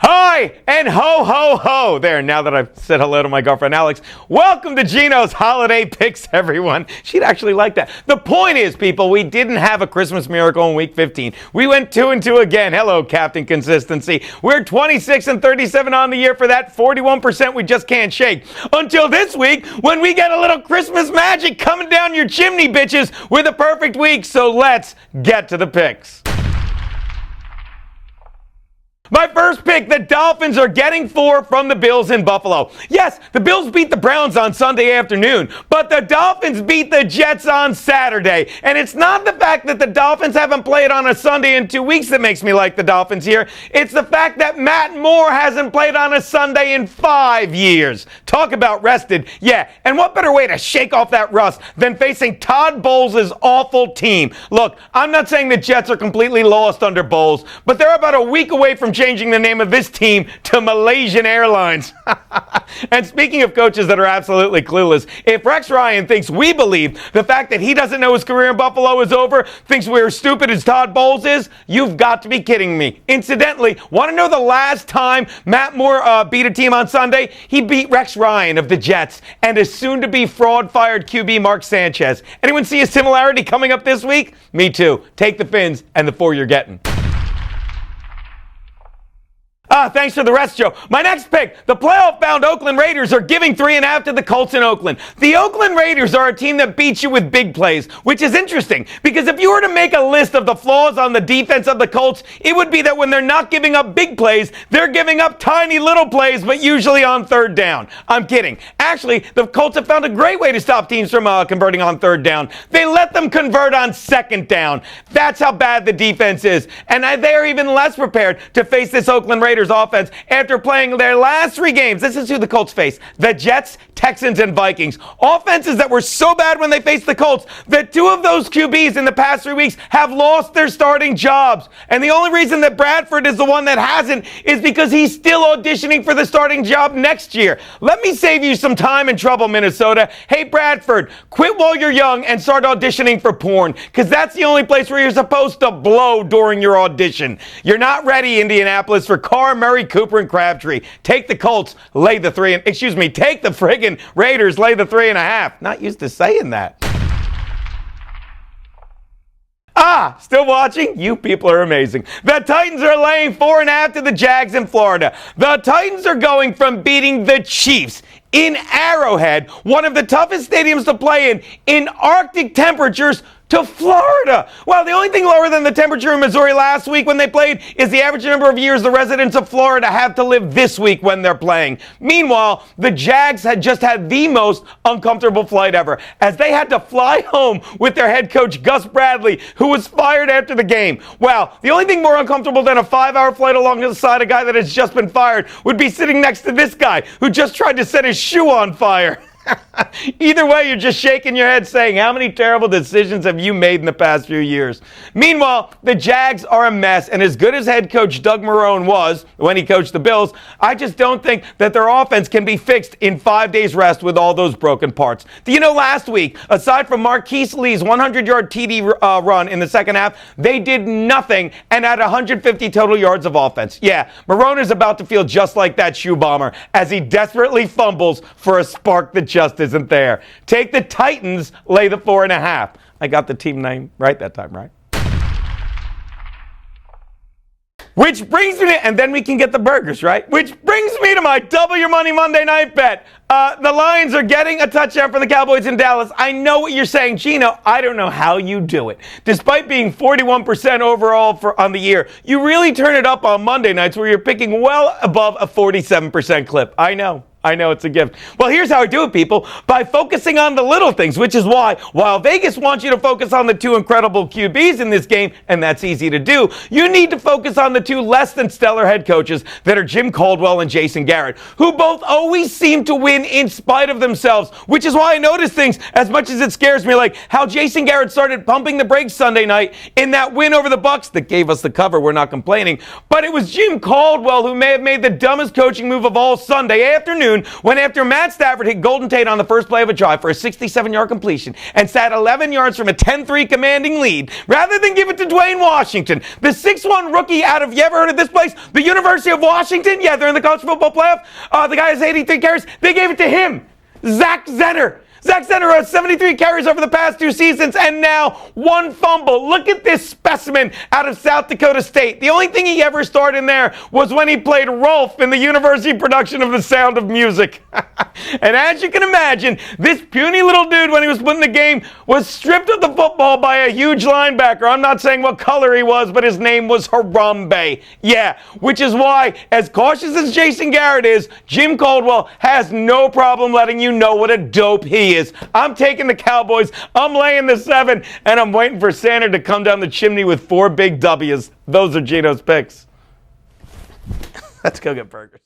Hi, and ho, ho, ho. There, now that I've said hello to my girlfriend, Alex, welcome to Geno's Holiday Picks, everyone. She'd actually like that. The point is, people, we didn't have a Christmas miracle in Week 15. We went 2-2 again. Hello, Captain Consistency. We're 26-37 on the year for that 41% we just can't shake. Until this week, when we get a little Christmas magic coming down your chimney, bitches, with a perfect week. So let's get to the picks. My first pick, the Dolphins are getting 4 from the Bills in Buffalo. Yes, the Bills beat the Browns on Sunday afternoon, but the Dolphins beat the Jets on Saturday. And it's not the fact that the Dolphins haven't played on a Sunday in 2 weeks that makes me like the Dolphins here. It's the fact that Matt Moore hasn't played on a Sunday in 5 years. Talk about rested. Yeah, and what better way to shake off that rust than facing Todd Bowles' awful team? Look, I'm not saying the Jets are completely lost under Bowles, but they're about a week away from changing the name of this team to Malaysian Airlines. And speaking of coaches that are absolutely clueless, if Rex Ryan thinks we believe the fact that he doesn't know his career in Buffalo is over, thinks we're as stupid as Todd Bowles is, you've got to be kidding me. Incidentally, want to know the last time Matt Moore beat a team on Sunday? He beat Rex Ryan of the Jets and his soon-to-be fraud-fired QB Mark Sanchez. Anyone see a similarity coming up this week? Me too. Take the Fins and the 4 you're getting. Thanks for the rest, Joe. My next pick, the playoff-bound Oakland Raiders are giving 3.5 to the Colts in Oakland. The Oakland Raiders are a team that beats you with big plays, which is interesting because if you were to make a list of the flaws on the defense of the Colts, it would be that when they're not giving up big plays, they're giving up tiny little plays, but usually on third down. I'm kidding. Actually, the Colts have found a great way to stop teams from converting on third down. They let them convert on second down. That's how bad the defense is. And they're even less prepared to face this Oakland Raiders offense after playing their last 3 games. This is who the Colts face: the Jets, Texans, and Vikings. Offenses that were so bad when they faced the Colts that 2 of those QBs in the past 3 weeks have lost their starting jobs. And the only reason that Bradford is the one that hasn't is because he's still auditioning for the starting job next year. Let me save you some time and trouble, Minnesota. Hey, Bradford, quit while you're young and start auditioning for porn, because that's the only place where you're supposed to blow during your audition. You're not ready, Indianapolis, for Carr, Murray, Cooper, and Crabtree. Take the Colts, lay the 3, take the friggin' Raiders, lay the 3.5. Not used to saying that. Still watching? You people are amazing. The Titans are laying 4.5 to the Jags in Florida. The Titans are going from beating the Chiefs in Arrowhead, one of the toughest stadiums to play in Arctic temperatures, to Florida. Well, the only thing lower than the temperature in Missouri last week when they played is the average number of years the residents of Florida have to live this week when they're playing. Meanwhile, the Jags had just had the most uncomfortable flight ever, as they had to fly home with their head coach, Gus Bradley, who was fired after the game. Well, the only thing more uncomfortable than a 5-hour flight alongside a guy that has just been fired would be sitting next to this guy who just tried to set his shoe on fire. Either way, you're just shaking your head saying, how many terrible decisions have you made in the past few years? Meanwhile, the Jags are a mess, and as good as head coach Doug Marrone was when he coached the Bills, I just don't think that their offense can be fixed in 5 days rest with all those broken parts. Do you know last week, aside from Marquise Lee's 100-yard TD run in the second half, they did nothing and had 150 total yards of offense. Yeah, Marrone is about to feel just like that shoe bomber as he desperately fumbles for a spark that just isn't there. Take the Titans, lay the 4.5. I got the team name right that time, right? Which brings me to, and then we can get the burgers, right? Which brings me to my Double Your Money Monday night bet. The Lions are getting a touchdown for the Cowboys in Dallas. I know what you're saying, Geno. I don't know how you do it. Despite being 41% overall on the year, you really turn it up on Monday nights where you're picking well above a 47% clip. I know it's a gift. Well, here's how I do it, people. By focusing on the little things, which is why, while Vegas wants you to focus on the 2 incredible QBs in this game, and that's easy to do, you need to focus on the 2 less than stellar head coaches that are Jim Caldwell and Jason Garrett, who both always seem to win in spite of themselves, which is why I notice things as much as it scares me, like how Jason Garrett started pumping the brakes Sunday night in that win over the Bucs that gave us the cover. We're not complaining. But it was Jim Caldwell who may have made the dumbest coaching move of all Sunday afternoon, afternoon when after Matt Stafford hit Golden Tate on the first play of a drive for a 67-yard completion and sat 11 yards from a 10-3 commanding lead, rather than give it to Dwayne Washington, the 6'1 rookie out of, you ever heard of this place? The University of Washington? Yeah, they're in the college football playoff. The guy has 83 carries. They gave it to him, Zach Zenner. Zach Zenner has 73 carries over the past 2 seasons and now 1 fumble. Look at this specimen out of South Dakota State. The only thing he ever starred in there was when he played Rolf in the university production of The Sound of Music. And as you can imagine, this puny little dude, when he was put in the game, was stripped of the football by a huge linebacker. I'm not saying what color he was, but his name was Harambe. Yeah, which is why, as cautious as Jason Garrett is, Jim Caldwell has no problem letting you know what a dope he is. I'm taking the Cowboys, I'm laying the 7, and I'm waiting for Santa to come down the chimney with 4 big W's. Those are Geno's picks. Let's go get burgers.